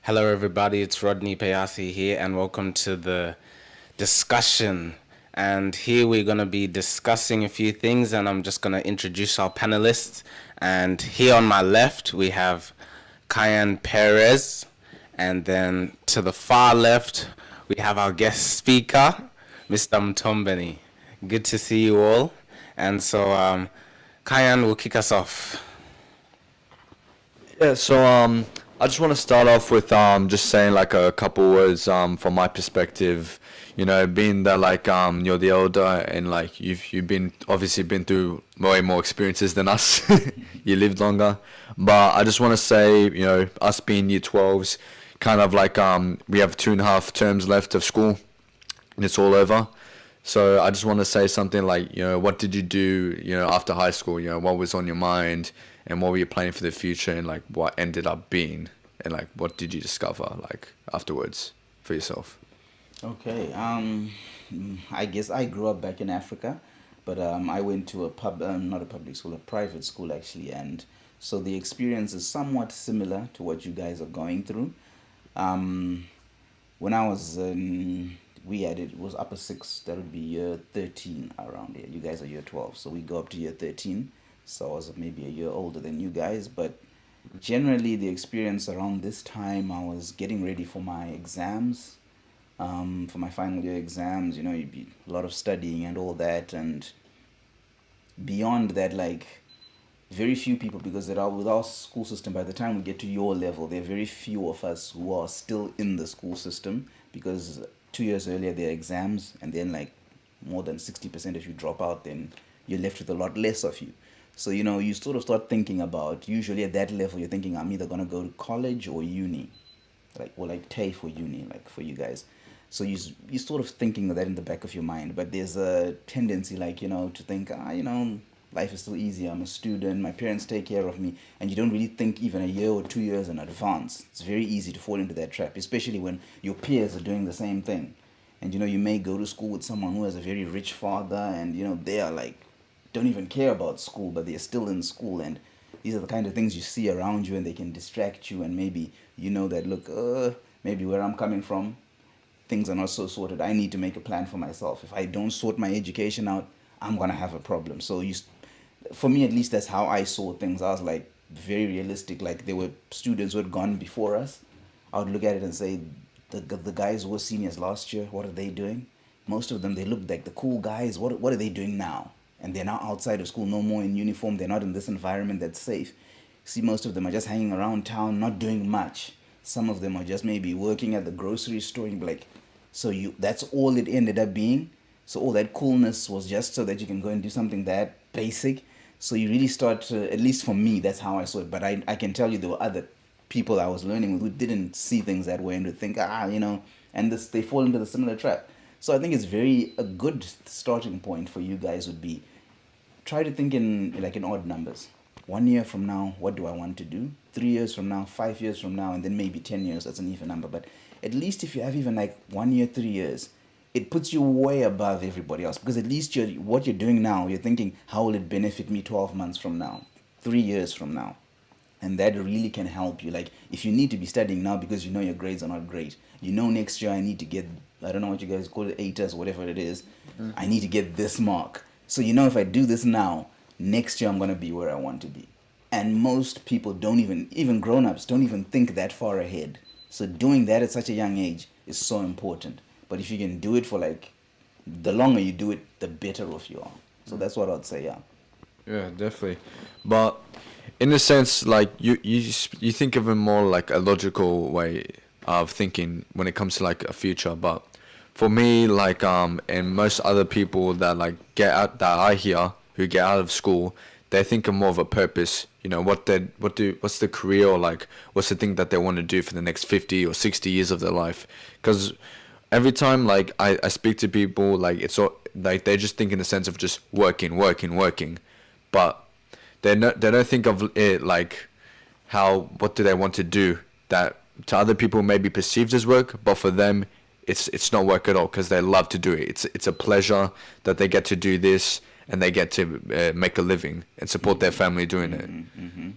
Hello, everybody. It's Rodney Payasi here, and welcome to the discussion. And here we're going to be discussing a few things, and I'm just going to introduce our panelists. And here on my left, we have Kyan Perez, and then to the far left, we have our guest speaker, Mr. Mutombeni. Good to see you all. And so, Kyan will kick us off. Yeah, I just want to start off with just saying like a couple words from my perspective. You know, being that like you're the elder and like you've been obviously been through way more experiences than us. You lived longer, but I just want to say, you know, us being year 12s, kind of like we have 2.5 terms left of school, and it's all over. So I just want to say something like, you know, what did you do, you know, after high school? You know, what was on your mind, and what were you planning for the future, and like what ended up being, and like what did you discover like afterwards for yourself? Okay. I guess I grew up back in Africa, but I went to not a public school, a private school actually, and so the experience is somewhat similar to what you guys are going through. Um, when I was in, we had it was upper six. That would be year 13 around here. You guys are year 12, so we go up to year 13. So I was maybe a year older than you guys, but generally the experience around this time, I was getting ready for my exams, for my final year exams. You know, you'd be a lot of studying and all that, and beyond that, like very few people, because there are with our school system. By the time we get to your level, there are very few of us who are still in the school system because 2 years earlier there are exams, and then like more than 60% if you drop out, then you're left with a lot less of you. So you know, you sort of start thinking about, usually at that level you're thinking, I'm either going to go to college or uni, like, or like TAFE or uni, like for you guys. So you sort of thinking of that in the back of your mind, but there's a tendency, like, you know, to think, you know, life is still easy. I'm a student. My parents take care of me, and you don't really think even a year or 2 years in advance. It's very easy to fall into that trap, especially when your peers are doing the same thing. And you know, you may go to school with someone who has a very rich father, and you know, they are like, don't even care about school, but they're still in school, and these are the kind of things you see around you, and they can distract you, and maybe you know that, look, maybe where I'm coming from, things are not so sorted. I need to make a plan for myself. If I don't sort my education out, I'm gonna have a problem. So for me at least, that's how I saw things. I was like very realistic. Like there were students who had gone before us. I would look at it and say, the guys who were seniors last year, what are they doing? Most of them, they looked like the cool guys. What are they doing now? And they're now outside of school, no more in uniform. They're not in this environment that's safe. See, most of them are just hanging around town, not doing much. Some of them are just maybe working at the grocery store, and be like, so that's all it ended up being. So all that coolness was just so that you can go and do something that basic. So you really start to, at least for me, that's how I saw it. But I can tell you there were other people I was learning with who didn't see things that way and would think, you know, and this they fall into the similar trap. So I think it's very a good starting point for you guys would be, try to think in like in odd numbers. 1 year from now, what do I want to do? 3 years from now, 5 years from now, and then maybe 10 years. That's an even number. But at least if you have even like 1 year, 3 years, it puts you way above everybody else, because at least what you're doing now, you're thinking, how will it benefit me 12 months from now, 3 years from now? And that really can help you. Like if you need to be studying now because you know your grades are not great, you know next year I need to get, I don't know what you guys call it, ATAS, whatever it is, I need to get this mark. So you know, if I do this now, next year I'm going to be where I want to be. And most people don't even grown-ups don't even think that far ahead. So doing that at such a young age is so important. But if you can do it for like, the longer you do it, the better off you are. So that's what I'd say. Yeah. Yeah, definitely. But in a sense, like you think of it more like a logical way of thinking when it comes to like a future. But for me, like and most other people that like get out that I hear who get out of school, they think of more of a purpose. You know, what's the career, or like what's the thing that they want to do for the next 50 or 60 years of their life? Because every time like I speak to people, like it's all like they just think in the sense of just working, but they don't think of it like how, what do they want to do that to other people may be perceived as work, but for them it's not work at all, because they love to do it. It's a pleasure that they get to do this, and they get to make a living and support their family doing it.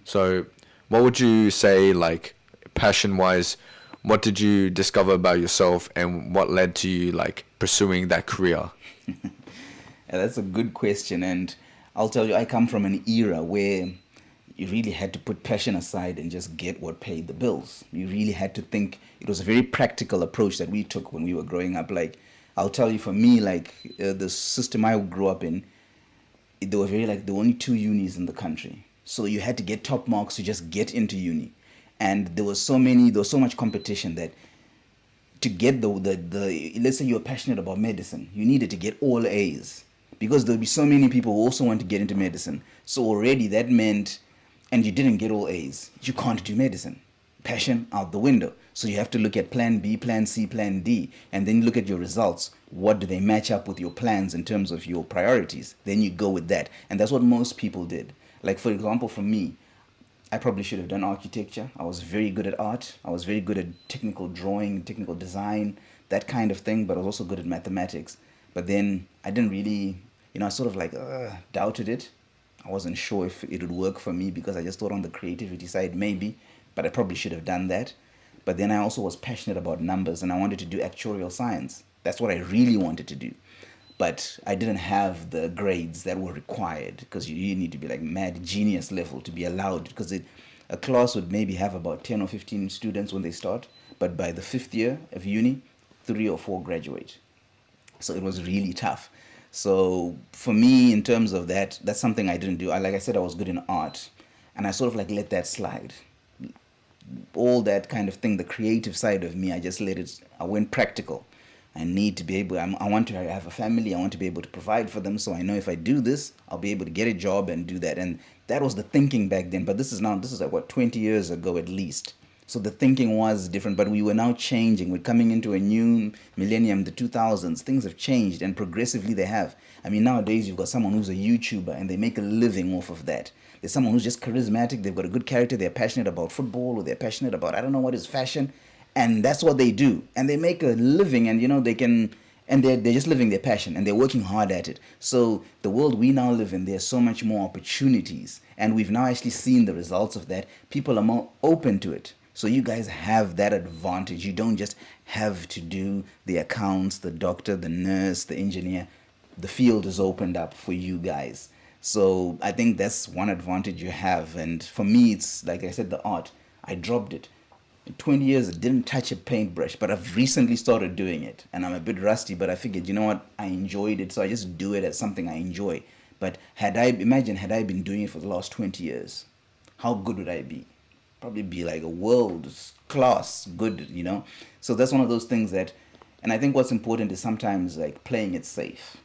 So what would you say, like passion wise, what did you discover about yourself, and what led to you like pursuing that career? Yeah, that's a good question, and I'll tell you, I come from an era where you really had to put passion aside and just get what paid the bills. You really had to think. It was a very practical approach that we took when we were growing up. Like, I'll tell you, for me, like the system I grew up in, there were there were only two unis in the country, so you had to get top marks to just get into uni, and there was so much competition that to get the let's say you're passionate about medicine, you needed to get all A's because there'll be so many people who also want to get into medicine. So already that meant, and you didn't get all A's, you can't do medicine. Passion out the window. So you have to look at plan B, plan C, plan D, and then look at your results. What do they match up with your plans in terms of your priorities? Then you go with that. And that's what most people did. Like, for example, for me, I probably should have done architecture. I was very good at art. I was very good at technical drawing, technical design, that kind of thing, but I was also good at mathematics. But then I didn't really, I sort of like doubted it. I wasn't sure if it would work for me because I just thought on the creativity side, maybe, but I probably should have done that. But then I also was passionate about numbers and I wanted to do actuarial science. That's what I really wanted to do. But I didn't have the grades that were required because you need to be like mad genius level to be allowed, because a class would maybe have about 10 or 15 students when they start, but by the 5th year of uni, 3 or 4 graduate. So it was really tough. So for me, in terms of that, that's something I didn't do. Like I said, I was good in art and I sort of like let that slide. All that kind of thing, the creative side of me, I just let it, I went practical. I need to be able, I want to have a family, I want to be able to provide for them, so I know if I do this, I'll be able to get a job and do that. And that was the thinking back then, but this is like, what, 20 years ago at least. So the thinking was different, but we were now changing. We're coming into a new millennium, the 2000s. Things have changed, and progressively they have. I mean, nowadays you've got someone who's a YouTuber, and they make a living off of that. There's someone who's just charismatic, they've got a good character, they're passionate about football, or they're passionate about, I don't know what is fashion, and that's what they do. And they make a living, and, they can, and they're just living their passion, and they're working hard at it. So the world we now live in, there's so much more opportunities, and we've now actually seen the results of that. People are more open to it. So you guys have that advantage. You don't just have to do the accounts, the doctor, the nurse, the engineer. The field is opened up for you guys. So I think that's one advantage you have. And for me, it's like I said, the art. I dropped it. In 20 years, I didn't touch a paintbrush, but I've recently started doing it. And I'm a bit rusty, but I figured, you know what? I enjoyed it, so I just do it as something I enjoy. But had I been doing it for the last 20 years, how good would I be? Probably be like a world class good, So that's one of those things that, and I think what's important is sometimes like playing it safe.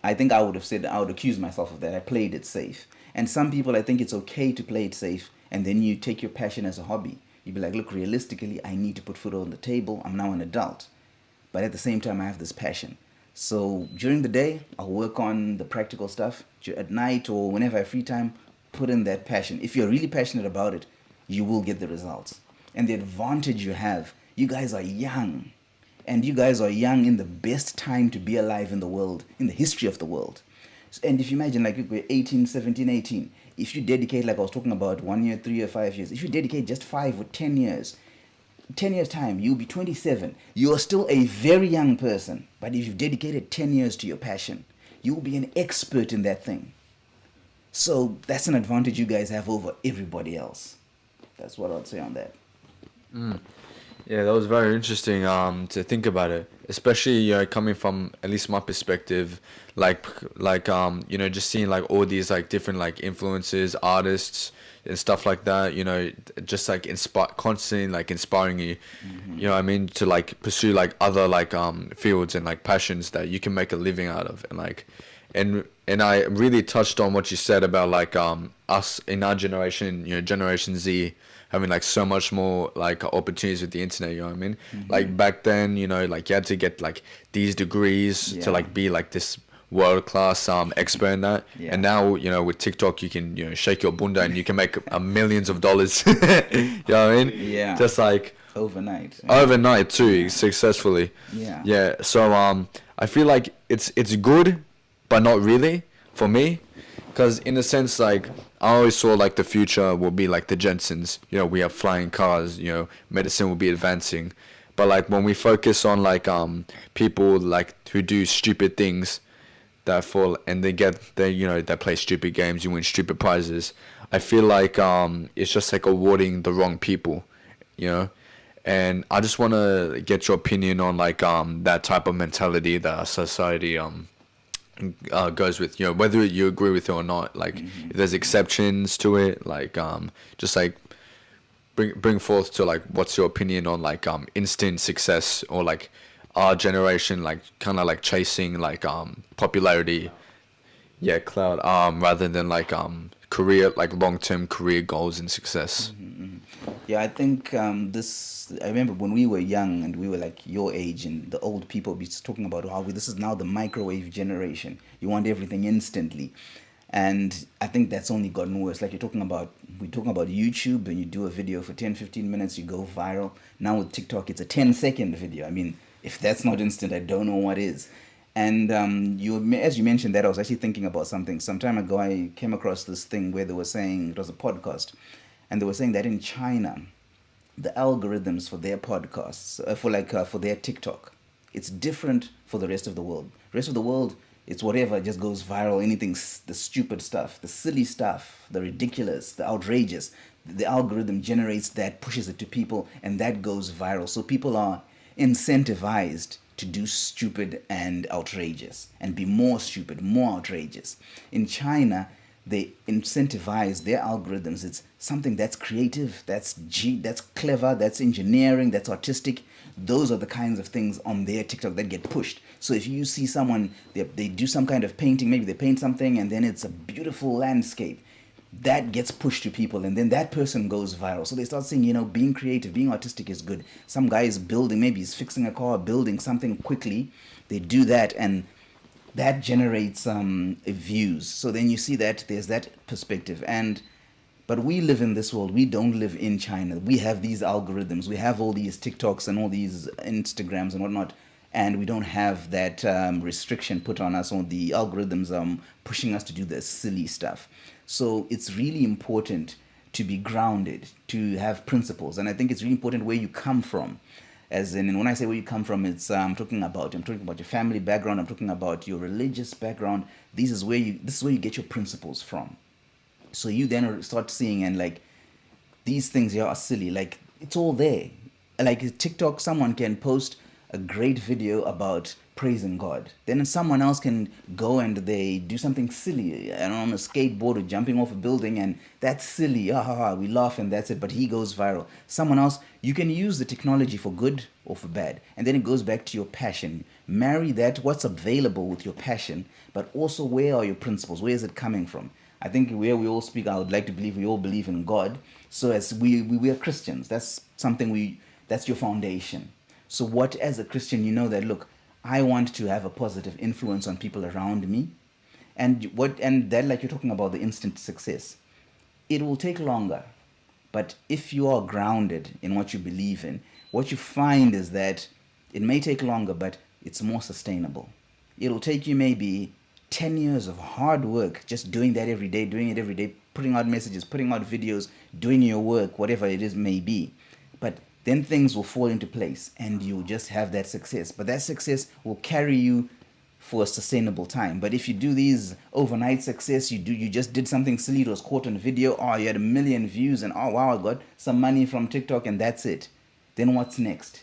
I think I would accuse myself of that. I played it safe. And some people, I think it's okay to play it safe, and then you take your passion as a hobby. You'd be like, look, realistically, I need to put food on the table. I'm now an adult. But at the same time, I have this passion. So during the day, I'll work on the practical stuff. At night or whenever I have free time, put in that passion. If you're really passionate about it, you will get the results. And the advantage you have, you guys are young. And you guys are young in the best time to be alive in the world, in the history of the world. And if you imagine, like, we're 18, 17, 18, if you dedicate, like I was talking about, 1 year, 3 year, 5 years, if you dedicate just 5 or 10 years, 10 years time, you'll be 27. You're still a very young person. But if you've dedicated 10 years to your passion, you'll be an expert in that thing. So that's an advantage you guys have over everybody else. That's what I'd say on that. Yeah, that was very interesting to think about it, especially coming from at least my perspective, like just seeing like all these like different like influences, artists and stuff like that, just like constantly like inspiring you, you know what I mean, to like pursue like other like fields and like passions that you can make a living out of. And like and I really touched on what you said about like us in our generation, Generation Z, having like so much more like opportunities with the internet, you know what I mean? Like back then, like you had to get like these degrees to like be like this world class expert in that. And now, with TikTok you can shake your bunda and you can make millions of dollars. You know what I mean? Yeah. Just like overnight. Overnight too, successfully. So I feel like it's good, but not really for me. Because in a sense, like I always saw like the future will be like the Jetsons. You know, we have flying cars. You know, medicine will be advancing. But like when we focus on like people like who do stupid things that fall and they play stupid games, you win stupid prizes. I feel like it's just like awarding the wrong people, you know. And I just want to get your opinion on like that type of mentality that our society goes with, you know, whether you agree with it or not. Like if there's exceptions to it, like just like bring forth to like what's your opinion on like instant success, or like our generation like kind of like chasing like popularity, yeah, cloud, rather than like career, like long-term career goals and success. Yeah, I think this. I remember when we were young and we were like your age, and the old people be talking about how this is now the microwave generation. You want everything instantly, and I think that's only gotten worse. Like we're talking about YouTube, and you do a video for 10, 15 minutes, you go viral. Now with TikTok, it's a 10-second video. I mean, if that's not instant, I don't know what is. And as you mentioned that, I was actually thinking about something. Some time ago, I came across this thing where they were saying, it was a podcast, and they were saying that in China, the algorithms for their podcasts, for their TikTok, it's different for the rest of the world. The rest of the world, it's whatever just goes viral. Anything, the stupid stuff, the silly stuff, the ridiculous, the outrageous. The algorithm generates that, pushes it to people, and that goes viral. So people are incentivized to do stupid and outrageous, and be more stupid, more outrageous. In China, they incentivize their algorithms. It's something that's creative, that's clever, that's engineering, that's artistic. Those are the kinds of things on their TikTok that get pushed. So if you see someone, they do some kind of painting, maybe they paint something and then it's a beautiful landscape, that gets pushed to people, and then that person goes viral. So they start saying, being creative, being artistic is good. Some guy is building, maybe he's fixing a car, building something quickly. They do that, and that generates views. So then you see that there's that perspective. But we live in this world. We don't live in China. We have these algorithms. We have all these TikToks and all these Instagrams and whatnot, and we don't have that restriction put on us, or the algorithms pushing us to do this silly stuff. So it's really important to be grounded, to have principles. And I think it's really important where you come from. As in, and when I say where you come from, it's I'm talking about your family background. I'm talking about your religious background. This is where you get your principles from. So you then start seeing, and like, these things here are silly. Like, it's all there. Like TikTok, someone can post a great video about praising God. Then someone else can go and they do something silly, and on a skateboard or jumping off a building, and that's silly. We laugh and that's it. But he goes viral. Someone else, you can use the technology for good or for bad, and then it goes back to your passion. Marry that, what's available, with your passion, but also where are your principles? Where is it coming from? I think where we all speak, I would like to believe we all believe in God. So as we are Christians, that's something that's your foundation. So what, as a Christian, you know that, look, I want to have a positive influence on people around me. And that, like you're talking about the instant success, it will take longer. But if you are grounded in what you believe in, what you find is that it may take longer, but it's more sustainable. It'll take you maybe 10 years of hard work, just doing that every day, putting out messages, putting out videos, doing your work, whatever it is may be. But then things will fall into place and you'll just have that success. But that success will carry you for a sustainable time. But if you do these overnight success, you just did something silly, it was caught on video, you had 1 million views, and wow, I got some money from TikTok, and that's it. Then what's next?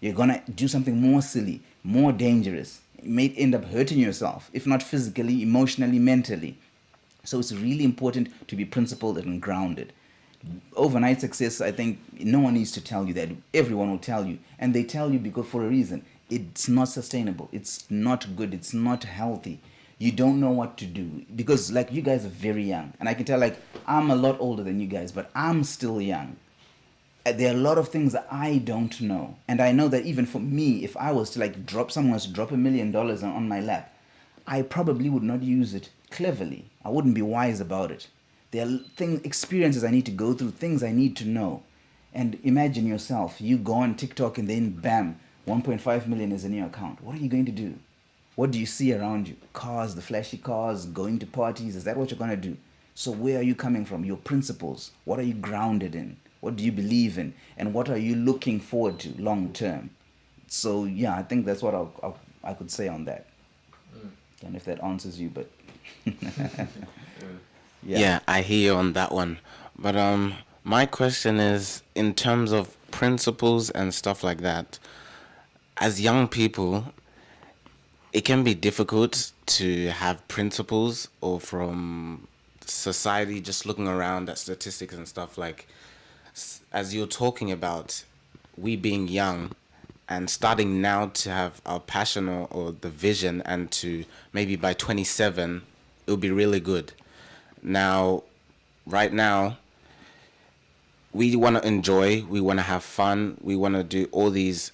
You're gonna do something more silly, more dangerous. You may end up hurting yourself, if not physically, emotionally, mentally. So it's really important to be principled and grounded. Overnight success, I think no one needs to tell you that. Everyone will tell you, and they tell you because for a reason. It's not sustainable, it's not good, it's not healthy. You don't know what to do, because like, you guys are very young, and I can tell, like, I'm a lot older than you guys, but I'm still young. There are a lot of things that I don't know, and I know that even for me, if I was to like drop $1 million on my lap, I probably would not use it cleverly. I wouldn't be wise about it. There are experiences I need to go through, things I need to know. And imagine yourself, you go on TikTok and then bam, 1.5 million is in your account. What are you going to do? What do you see around you? Cars, the flashy cars, going to parties. Is that what you're going to do? So where are you coming from? Your principles. What are you grounded in? What do you believe in? And what are you looking forward to long term? So yeah, I think that's what I could say on that. And if that answers you, but Yeah, I hear you on that one. But my question is, in terms of principles and stuff like that, as young people, it can be difficult to have principles, or from society just looking around at statistics and stuff, like as you're talking about we being young and starting now to have our passion, or the vision, and to maybe by 27 it'll be really good. Now, right now, we want to enjoy, we want to have fun, we want to do all these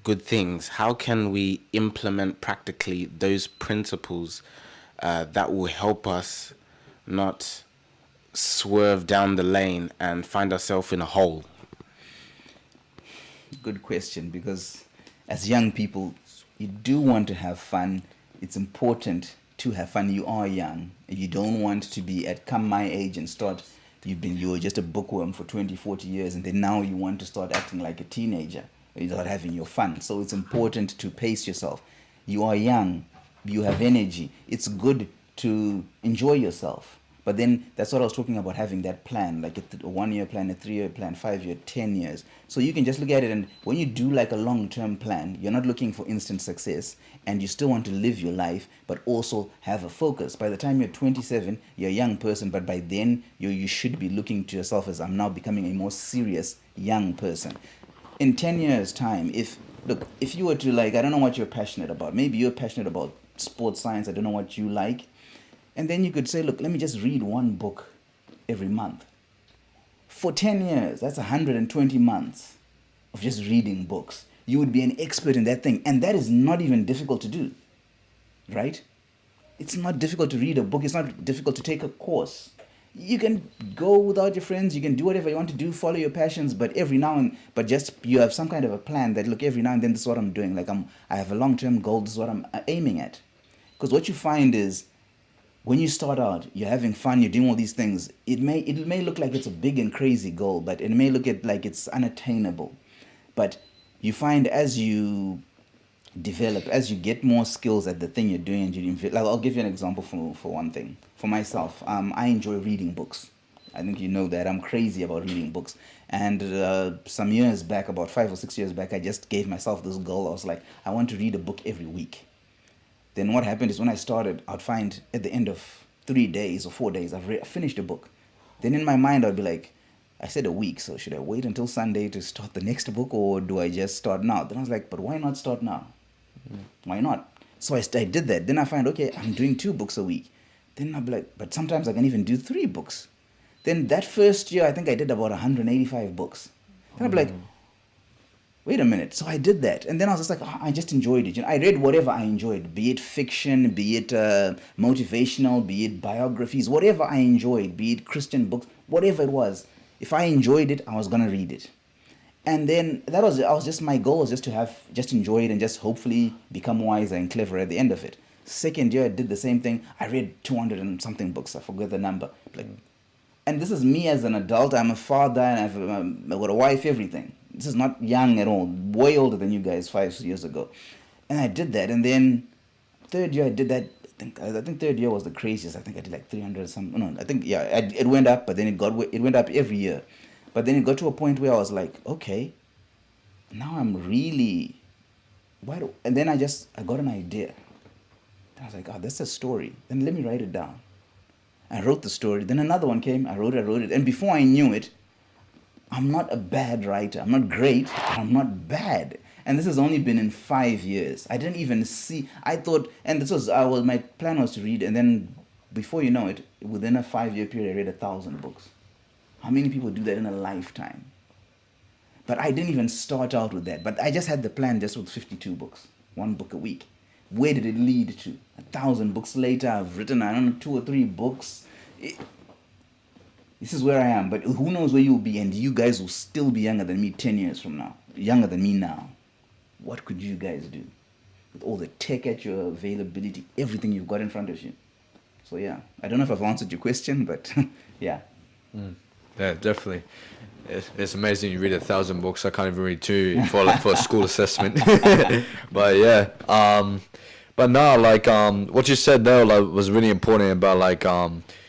good things. How can we implement practically those principles that will help us not swerve down the lane and find ourselves in a hole? good question, because as young people, you do want to have fun. It's important to have fun. You are young. You don't want to be at come my age and start, you were just a bookworm for 20, 40 years, and then now you want to start acting like a teenager. You start having your fun. So it's important to pace yourself. You are young. You have energy. It's good to enjoy yourself. But then that's what I was talking about, having that plan, like a 1 year plan, a 3 year plan, 5 year, 10 years. So you can just look at it, and when you do like a long term plan, you're not looking for instant success, and you still want to live your life, but also have a focus. By the time you're 27, you're a young person, but by then you should be looking to yourself as, I'm now becoming a more serious young person. In 10 years' time, if you were to, like, I don't know what you're passionate about. Maybe you're passionate about sports science. I don't know what you like. And then you could say, look, let me just read one book every month. For 10 years, that's 120 months of just reading books. You would be an expert in that thing. And that is not even difficult to do, right? It's not difficult to read a book. It's not difficult to take a course. You can go without your friends. You can do whatever you want to do, follow your passions, but just you have some kind of a plan that, look, every now and then this is what I'm doing. Like I have a long-term goal. This is what I'm aiming at. Because what you find is, when you start out, you're having fun, you're doing all these things. It may look like it's a big and crazy goal, but it may look like it's unattainable. But you find as you develop, as you get more skills at the thing you're doing, and like, I'll give you an example for one thing. For myself, I enjoy reading books. I think you know that I'm crazy about reading books. And some years back, about 5 or 6 years back, I just gave myself this goal. I was like, I want to read a book every week. Then what happened is, when I started, I'd find at the end of 3 days or 4 days, I've finished a book. Then in my mind, I'd be like, I said a week, so should I wait until Sunday to start the next book, or do I just start now? Then I was like, but why not start now? Why not? So I did that. Then I find, okay, I'm doing 2 books a week. Then I'll be like, but sometimes I can even do 3 books. Then that first year, I think I did about 185 books. Then I'll be like, wait a minute. So I did that. And then I was just like, I just enjoyed it. I read whatever I enjoyed, be it fiction, be it motivational, be it biographies, whatever I enjoyed, be it Christian books, whatever it was. If I enjoyed it, I was going to read it. And then my goal was just enjoy it and just hopefully become wiser and clever at the end of it. Second year, I did the same thing. I read 200 and something books. I forget the number. And this is me as an adult. I'm a father, and I've got a wife, everything. This is not young at all. Way older than you guys 5 years ago. And I did that. And then third year I did that. I think third year was the craziest. I think I did like 300 something. No, I think, yeah, it went up, but then it went up every year. But then it got to a point where I was like, okay, now I'm really, and then I got an idea. I was like, oh, that's a story. Then let me write it down. I wrote the story. Then another one came. I wrote it. And before I knew it, I'm not a bad writer. I'm not great, but I'm not bad. And this has only been in 5 years. I didn't even see. I thought, and my plan was to read, and then before you know it, within a 5-year period, I read 1,000 books. How many people do that in a lifetime? But I didn't even start out with that. But I just had the plan just with 52 books, 1 book a week. Where did it lead to? 1,000 books later, I've written, I don't know, 2 or 3 books. This is where I am, but who knows where you'll be, and you guys will still be younger than me 10 years from now. Younger than me now. What could you guys do? with all the tech at your availability, everything you've got in front of you. So yeah, I don't know if I've answered your question, but yeah. Yeah, definitely. It's amazing you read 1,000 books. I can't even read two for a school assessment. But yeah, but no, like what you said there like was really important about like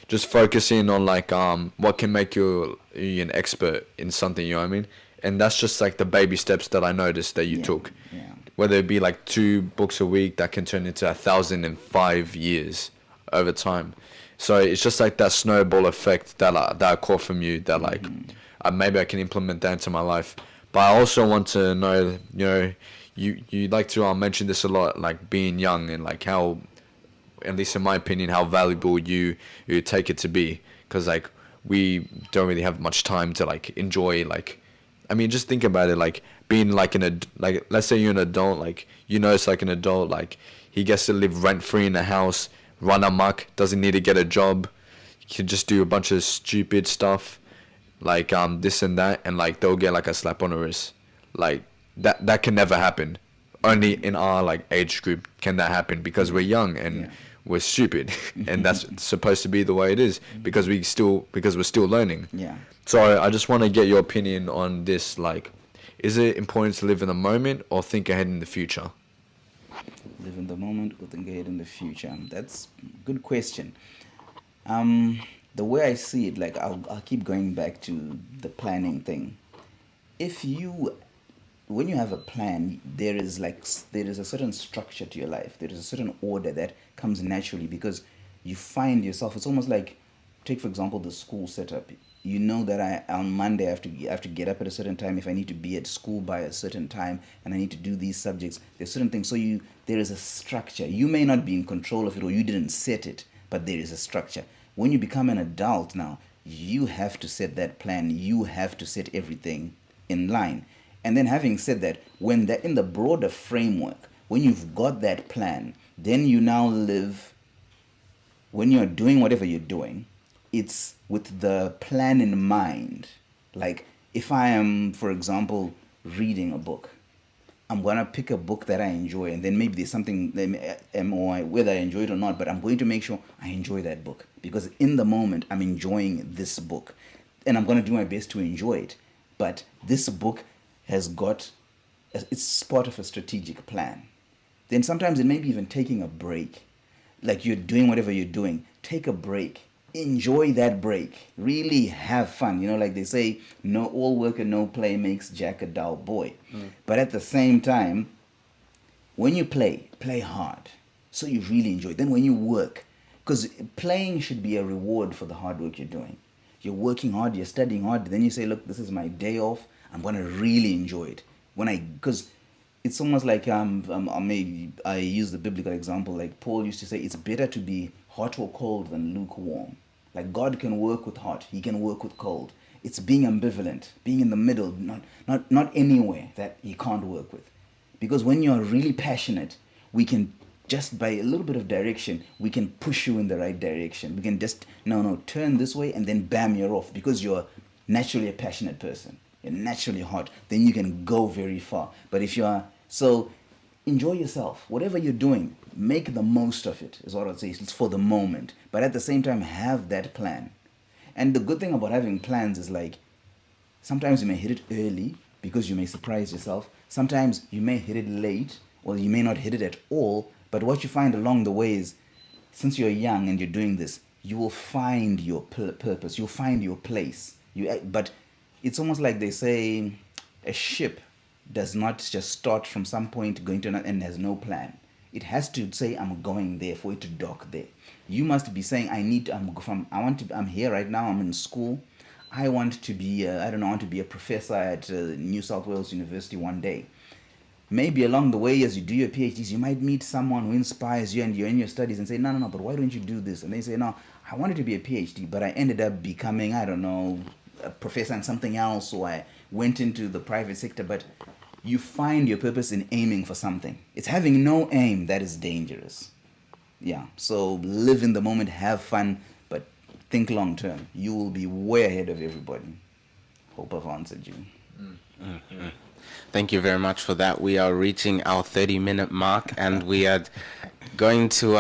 just focusing on like what can make you an expert in something. You know what I mean? And that's just like the baby steps that I noticed that you took. Yeah. Whether it be like 2 books a week that can turn into 1,000 in 5 years over time. So it's just like that snowball effect that I caught from you that like maybe I can implement that into my life. But I also want to know, you know, you like to mention this a lot, like being young and like how, at least in my opinion, how valuable you take it to be. Because like we don't really have much time to like enjoy like, I mean, just think about it, like being like like let's say you're an adult, like you know it's like an adult, like he gets to live rent free in a house, run amok, doesn't need to get a job, he can just do a bunch of stupid stuff, like this and that, and like they'll get like a slap on the wrist, like that can never happen. Only in our like age group can that happen because we're young and we're stupid, and that's supposed to be the way it is because we're still learning. Yeah. So I just want to get your opinion on this. Like, is it important to live in the moment or think ahead in the future? Live in the moment or think ahead in the future? That's a good question. The way I see it, like I'll keep going back to the planning thing. When you have a plan, there is a certain structure to your life. There is a certain order that comes naturally because you find yourself. It's almost like, take for example the school setup. You know that on Monday I have to get up at a certain time if I need to be at school by a certain time and I need to do these subjects. There's certain things. So there is a structure. You may not be in control of it or you didn't set it, but there is a structure. When you become an adult now, you have to set that plan. You have to set everything in line. And then having said that, when in the broader framework, when you've got that plan, then you now live, when you're doing whatever you're doing, it's with the plan in mind. Like if I am, for example, reading a book, I'm going to pick a book that I enjoy, and then maybe there's something, whether I enjoy it or not, but I'm going to make sure I enjoy that book because in the moment I'm enjoying this book and I'm going to do my best to enjoy it. But this book it's part of a strategic plan. Then sometimes it may be even taking a break. Like you're doing whatever you're doing, take a break. Enjoy that break. Really have fun. You know, like they say, no all work and no play makes Jack a dull boy. But at the same time, when you play hard. So you really enjoy it. Then when you work, because playing should be a reward for the hard work you're doing. You're working hard, you're studying hard, then you say, look, this is my day off. I'm going to really enjoy it. Because it's almost like I use the biblical example, like Paul used to say, it's better to be hot or cold than lukewarm. Like God can work with hot, he can work with cold. It's being ambivalent, being in the middle, not anywhere that he can't work with. Because when you're really passionate, we can just by a little bit of direction, we can push you in the right direction. We can just, turn this way and then bam, you're off because you're naturally a passionate person. You're naturally hot. Then you can go very far. But if you are, so enjoy yourself. Whatever you're doing, make the most of it is what I'd say. It's for the moment. But at the same time, have that plan. And the good thing about having plans is like, sometimes you may hit it early because you may surprise yourself. Sometimes you may hit it late or you may not hit it at all. But what you find along the way is, since you're young and you're doing this, you will find your purpose. You'll find your place. But it's almost like they say, a ship does not just start from some point going to another and has no plan. It has to say, I'm going there for it to dock there. You must be saying, I'm here right now. I'm in school. I want to be, I want to be a professor at New South Wales University one day. Maybe along the way, as you do your PhDs, you might meet someone who inspires you and you're in your studies and say, no, but why don't you do this? And they say, no, I wanted to be a PhD, but I ended up becoming, a professor in something else, or I went into the private sector. But you find your purpose in aiming for something. It's having no aim that is dangerous. Yeah, so live in the moment, have fun, but think long term. You will be way ahead of everybody. Hope I've answered you. Thank you very much for that. We are reaching our 30-minute mark, and we are going to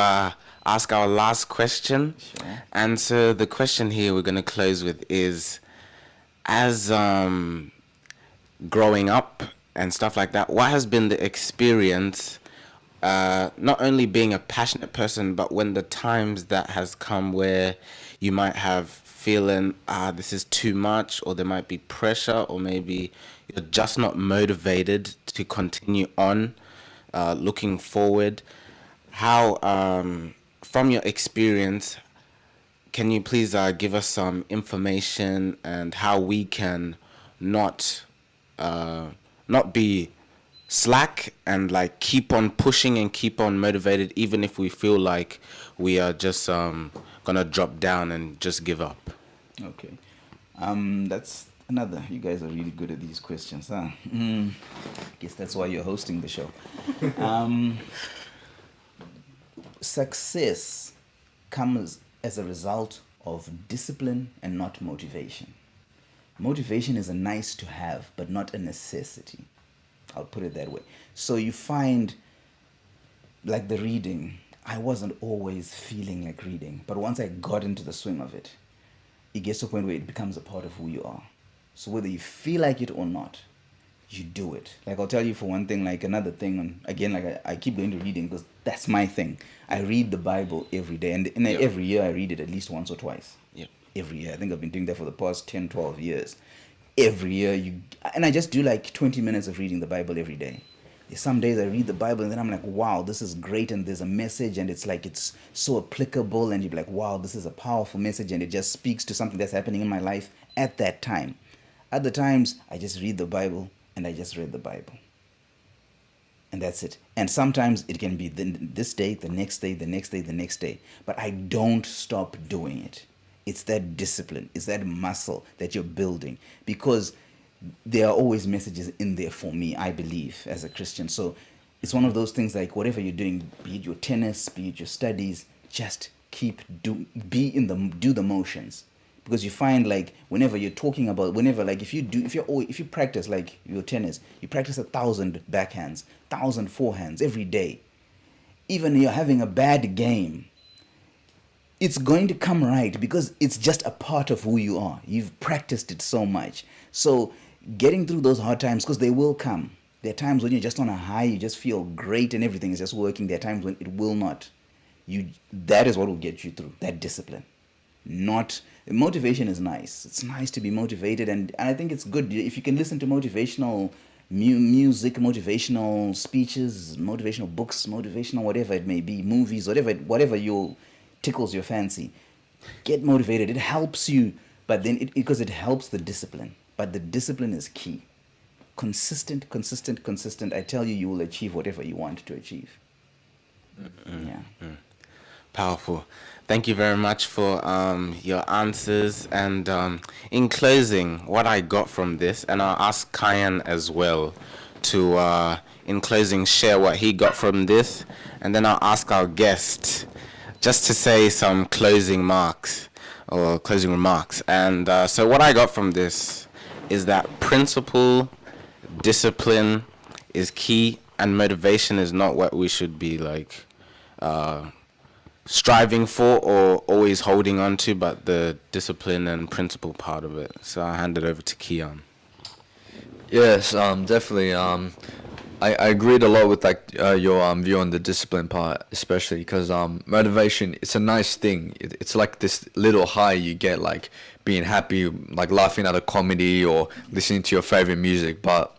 ask our last question. Sure. And so the question here we're going to close with is, as growing up and stuff like that, what has been the experience, not only being a passionate person, but when the times that has come where you might have feeling, this is too much, or there might be pressure, or maybe you're just not motivated to continue on, looking forward. How, from your experience, can you please give us some information and how we can not not be slack and like keep on pushing and keep on motivated, even if we feel like we are just gonna drop down and just give up? Okay. That's another. You guys are really good at these questions, huh? Guess that's why you're hosting the show. Success comes as a result of discipline and not motivation. Motivation is a nice to have, but not a necessity. I'll put it that way. So you find, like the reading, I wasn't always feeling like reading, but once I got into the swing of it, it gets to a point where it becomes a part of who you are. So whether you feel like it or not, you do it. Like I'll tell you for one thing, like another thing, and again, like I keep going to reading because that's my thing. I read the Bible every day, and Yep. every year I read it at least once or twice. Yep. Every year. I think I've been doing that for the past 10, 12 years. Every year and I just do like 20 minutes of reading the Bible every day. There's some days I read the Bible and then I'm like, wow, this is great, and there's a message and it's like it's so applicable, and you're like, wow, this is a powerful message, and it just speaks to something that's happening in my life at that time. Other times I just read the Bible and I just read the Bible. And that's it. And sometimes it can be this day, the next day, the next day, the next day. But I don't stop doing it. It's that discipline. It's that muscle that you're building. Because there are always messages in there for me, I believe, as a Christian. So it's one of those things like whatever you're doing, be it your tennis, be it your studies, just do the motions. Because you find like whenever you're talking about, if you practice like your tennis, you practice 1,000 backhands, 1,000 forehands every day. Even you're having a bad game, it's going to come right because it's just a part of who you are. You've practiced it so much. So getting through those hard times, because they will come. There are times when you're just on a high, you just feel great and everything is just working. There are times when it will not. That is what will get you through, that discipline. Not motivation is nice. It's nice to be motivated, and I think it's good if you can listen to motivational music, motivational speeches, motivational books, motivational whatever it may be, movies, whatever tickles your fancy. Get motivated. It helps you, but then because it helps the discipline. But the discipline is key. Consistent. I tell you, you will achieve whatever you want to achieve. Yeah. Powerful. Thank you very much for your answers. And in closing, what I got from this, and I'll ask Kyan as well to, in closing, share what he got from this. And then I'll ask our guest just to say some closing remarks. And so what I got from this is that principle, discipline is key, and motivation is not what we should be like striving for or always holding on to, but the discipline and principle part of it. So I'll hand it over to Keon. Yes, definitely. I agreed a lot with like your view on the discipline part, especially because motivation, it's a nice thing. It's like this little high you get, like being happy, like laughing at a comedy or listening to your favorite music, but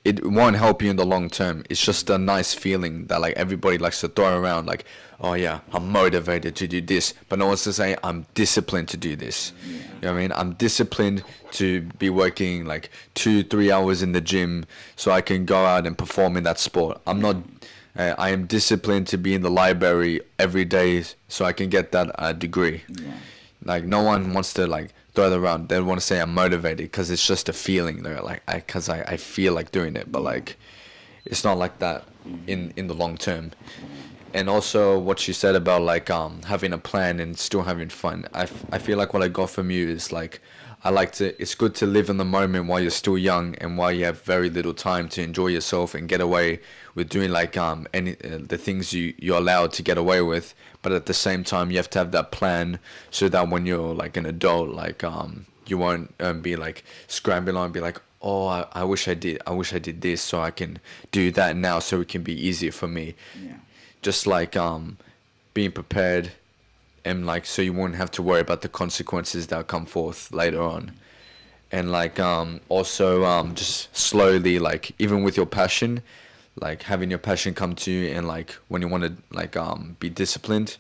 it won't help you in the long term. It's just a nice feeling that like everybody likes to throw around, like, oh yeah, I'm motivated to do this, but no one's to say I'm disciplined to do this. You know what I mean? I'm disciplined to be working like 2-3 hours in the gym so I can go out and perform in that sport. I am disciplined to be in the library every day so I can get that degree. Like no one wants to like throw it around. They want to say I'm motivated because it's just a feeling. They're like, because I feel like doing it, but like it's not like that in the long term. And also what you said about like having a plan and still having fun. I feel like what I got from you is like it's good to live in the moment while you're still young and while you have very little time to enjoy yourself and get away with doing like the things you're allowed to get away with. But at the same time, you have to have that plan so that when you're like an adult, like you won't be like scrambling on and be like, oh, I wish I did this so I can do that now so it can be easier for me. Yeah. Just like being prepared, and like so you won't have to worry about the consequences that come forth later on. And like also just slowly, like even with your passion, like having your passion come to you, and like when you want to like be disciplined,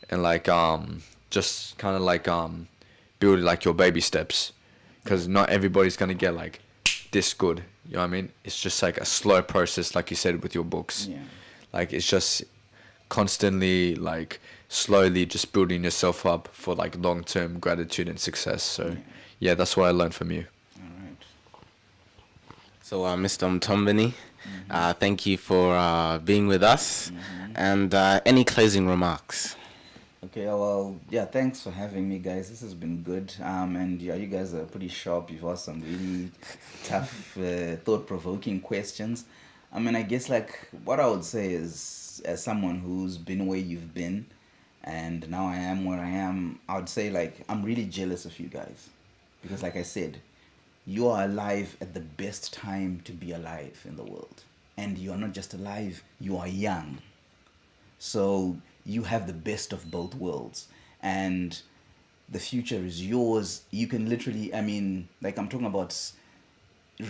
and like just kind of like build like your baby steps, because not everybody's gonna get like this good, you know what I mean? It's just like a slow process, like you said with your books. Yeah. Like it's just constantly like slowly just building yourself up for like long-term gratitude and success. So yeah, that's what I learned from you. All right. So, Mr. Mutombeni, thank you for being with us. And any closing remarks? Okay, well, yeah, thanks for having me, guys. This has been good. And yeah, you guys are pretty sharp. You've asked some really tough, thought-provoking questions. I mean, I guess like what I would say is, as someone who's been where you've been, and now I am where I am, I would say like I'm really jealous of you guys, because like I said, you are alive at the best time to be alive in the world, and you are not just alive, you are young. So you have the best of both worlds, and the future is yours. You can literally, I mean, like I'm talking about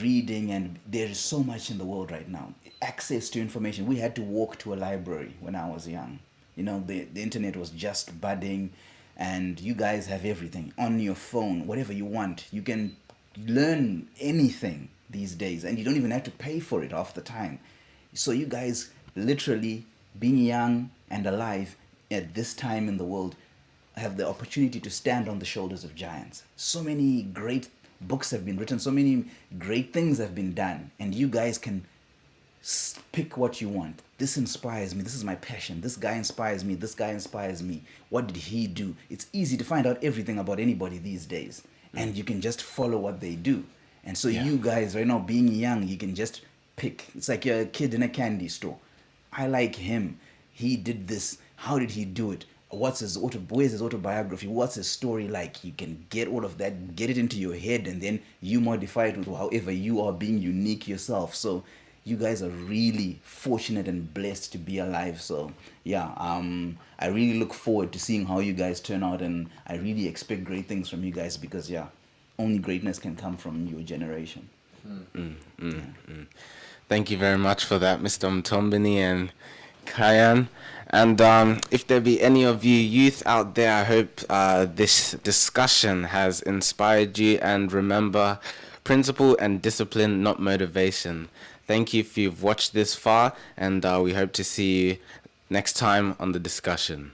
reading, and there is so much in the world right now. Access to information. We had to walk to a library when I was young. You know, the internet was just budding, and you guys have everything on your phone, whatever you want. You can learn anything these days, and you don't even have to pay for it half the time. So you guys literally, being young and alive at this time in the world, have the opportunity to stand on the shoulders of giants. So many great books have been written, so many great things have been done, and you guys can pick what you want. This inspires me, this is my passion, this guy inspires me, this guy inspires me, what did he do? It's easy to find out everything about anybody these days, and you can just follow what they do. And so you guys right now, being young, you can just pick. It's like you're a kid in a candy store. I like him, he did this, how did he do it? Where's his autobiography? What's his story like? You can get all of that, get it into your head, and then you modify it with however you are, being unique yourself. So you guys are really fortunate and blessed to be alive. So yeah, I really look forward to seeing how you guys turn out, and I really expect great things from you guys, because yeah, only greatness can come from your generation. Thank you very much for that, Mr. Mutombeni and Kayan. And if there be any of you youth out there, I hope this discussion has inspired you. And remember, principle and discipline, not motivation. Thank you if you've watched this far, and we hope to see you next time on the discussion.